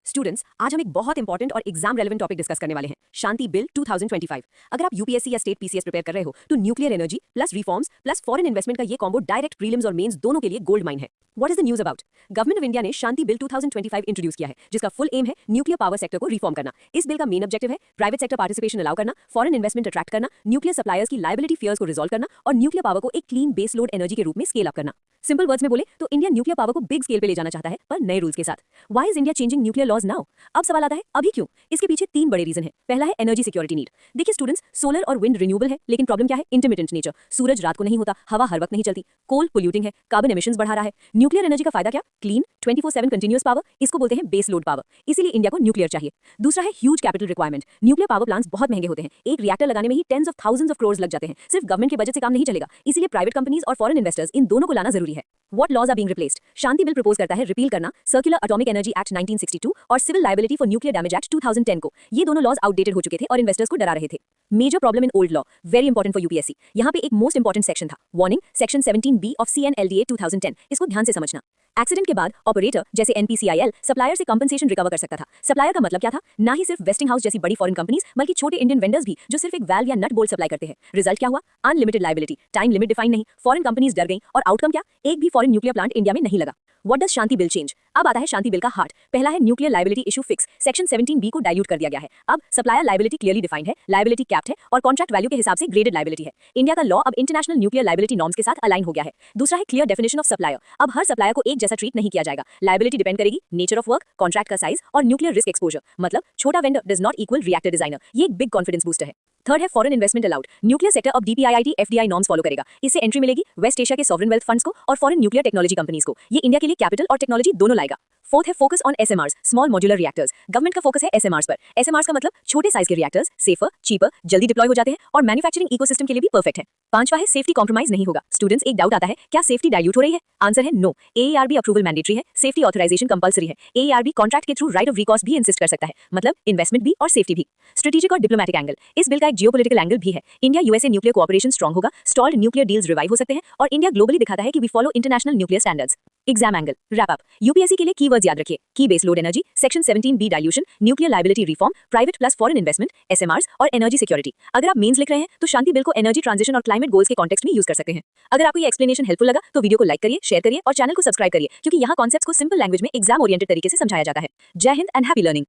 Students, आज हम एक बहुत इंपॉर्टेंट और एग्जाम रेलेवेंट टॉपिक डिस्कस करने वाले हैं, शांति बिल 2025। अगर आप यूपीएससी या स्टेट पीसीएस प्रिपेयर कर रहे हो तो nuclear energy plus reforms plus foreign investment का ये कॉम्बो डायरेक्ट प्रीलिम्स और मेंस दोनों के लिए गोल्ड माइन है। What is the news about? Government of India ने शांति बिल 2025 इंट्रोड्यूस किया है, जिसका फुल एम है न्यूक्लियर पावर सेक्टर को रिफॉर्म करना। इस बिल का मेन ऑब्जेक्टिव है प्राइवेट सेक्टर पार्टिसिपेशन अलाउ करना, फॉरेन इन्वेस्टमेंट अट्रैक्ट करना, न्यूक्लियर सप्लायर्स की लायबिलिटी फियर्स को रिजॉल्व करना और न्यूक्लियर पावर को एक क्लीन बेस लोड एनर्जी के रूप में स्केल अप करना। सिंपल वर्ड्स में बोले तो इंडिया न्यूक्लियर पावर को बिग स्केल पे ले जाना चाहता है, पर नए रूल्स के साथ। Why is India changing nuclear laws now? अब सवाल आता है अभी क्यों? इसके पीछे तीन बड़े रीजन है। पहला है एनर्जी सिक्योरिटी नीड। देखिए स्टूडेंट्स, सोलर और विंड रिन्यूएबल है, लेकिन प्रॉब्लम क्या है? Intermittent nature. सूरज रात को नहीं होता, हवा हर वक्त नहीं चलती, कोल पोल्यूटिंग है, कार्बन एमिशंस बढ़ा रहा है। न्यूक्लियर एनर्जी का फायदा क्या? क्लीन 24/7 कंटिन्यूअस पावर, इसको बोलते हैं बेस लोड पावर। इसीलिए इंडिया को न्यूक्लियर चाहिए। दूसरा है huge capital requirement. Nuclear power plants बहुत महंगे होते हैं, एक रिएक्टर लगाने में ही tens of thousands of crore लग जाते हैं। सिर्फ गवर्नमेंट के बजट से काम नहीं चलेगा, इसीलिए प्राइवेट कंपनीज और फॉरेन इन्वेस्टर्स इन दोनों को लाना जरूरी है। What laws are being replaced? Shanti bill propose करता है रिपील करना सर्कुलर एटॉमिक एनर्जी एक्ट 1962 और civil liability for nuclear damage act 2010 को। ये दोनों लॉज आउटडेटेड हो चुके थे और इन्वेस्टर्स को डरा रहे थे। Major problem in old law, very important for UPSC. यहाँ पे एक मोस्ट इंपॉर्टेंट सेक्शन था, warning, section 17B of CNLDA 2010। इसको ध्यान से समझना। एक्सीडेंट के बाद ऑपरेटर जैसे एनपीसीआईएल सप्लायर से कंपनसेशन रिकवर कर सकता था। सप्लायर का मतलब क्या था? ना ही सिर्फ वेस्टिंग हाउस जैसी बड़ी फॉरेन कंपनीज, बल्कि छोटे इंडियन वेंडर्स भी जो सिर्फ एक वाल्व या नट बोल्ट सप्लाई करते हैं। रिजल्ट क्या हुआ? Unlimited liability, time limit define नहीं, फॉरेन कंपनीज डर गई और आउटकम क्या? एक भी फॉरेन न्यूक्लियर प्लांट इंडिया में नहीं लगा। What does Shanti bill change? अब आता है शांति बिल का हार्ट। पहला है nuclear liability issue fix, section 17B को डाइल्यूट कर दिया गया है। अब सप्लायर लायबिलिटी क्लियरली डिफाइंड है, लायबिलिटी कैप्ड है और कॉन्ट्रैक्ट वैल्यू के हिसाब से ग्रेडेड लायबिलिटी है। इंडिया का लॉ अब इंटरनेशनल न्यूक्लियर लायबिलिटी नॉर्म्स के साथ अलाइन हो गया है। दूसरा है क्लियर डेफिनेशन ऑफ सप्लायर। अब हर सप्लायर को एक जैसा ट्रीट नहीं किया जाएगा। लायबिलिटी डिपेंड करेगी नेचर ऑफ वर्क, कॉन्ट्रैक्ट का साइज और न्यूक्लियर रिस्क एक्सपोजर। मतलब छोटा vendor does not equal reactor designer. ये एक बिग कॉन्फिडेंस बूस्टर है। थर्ड है foreign investment allowed. Nuclear sector अब DPIIT FDI नॉर्म्स फॉलो करेगा। इससे एंट्री मिलेगी वेस्ट एशिया के सॉवरेन वेल्थ फंड्स को और फॉरेन न्यूक्लियर टेक्नोलॉजी कंपनीज को। ये इंडिया के लिए कैपिटल और टेक्नोलॉजी दोनों लाएगा। फोर्थ है focus on SMRs, small modular reactors. Government का फोकस है SMRs पर। SMRs का मतलब छोटे साइज के रिएक्टर्स, सेफर, चीपर, जल्दी डिप्लॉय हो जाते हैं और मैन्युफैक्चरिंग इकोसिस्टम के लिए भी परफेक्ट है। पांचवा है सेफ्टी कॉम्प्रोमाइज नहीं होगा। स्टूडेंट्स, एक डाउट आता है, क्या सेफ्टी डाइल्यूट हो रही है? आंसर है नो। AERB अप्रूवल मैंडेटरी है, सेफ्टी ऑथराइजेशन कंपलसरी है। AERB कॉन्ट्रैक्ट के थ्रू राइट ऑफ रिकॉर्स भी इंसिस्ट कर सकता है, मतलब इन्वेस्टमेंट भी और सेफ्टी भी। स्ट्रेटेजिक और डिप्लोमैटिक एंगल, इस बिल का एक जियोपॉलिटिकल एंगल भी है। India USA nuclear cooperation strong होगा, स्टॉल्ड न्यूक्लियर डील्स रिवाइव हो सकते हैं और इंडिया ग्लोबली दिखाता है कि we follow international nuclear standards. Exam angle wrap up, UPSC के लिए कीवर्ड्स याद रखिए, की base load energy, section 17B dilution, nuclear liability reform, private plus foreign investment, SMRs और एनर्जी सिक्योरिटी। अगर आप मेंस लिख रहे हैं तो शांति बिल को एनर्जी ट्रांजिशन और क्लाइमेट गोल्स के कॉन्टेक्स्ट में यूज कर सकते हैं। अगर आपको ये एक्सप्लेनेशन हेल्पफुल लगा तो वीडियो को लाइक करिए, शेयर करिए और चैनल को सब्सक्राइब करिए, क्योंकि यहाँ कॉन्सेप्ट्स को सिंपल लैंग्वेज में एग्जाम ओरिएंटेड तरीके से समझाया जाता है। जय हिंद एंड हैप्पी लर्निंग।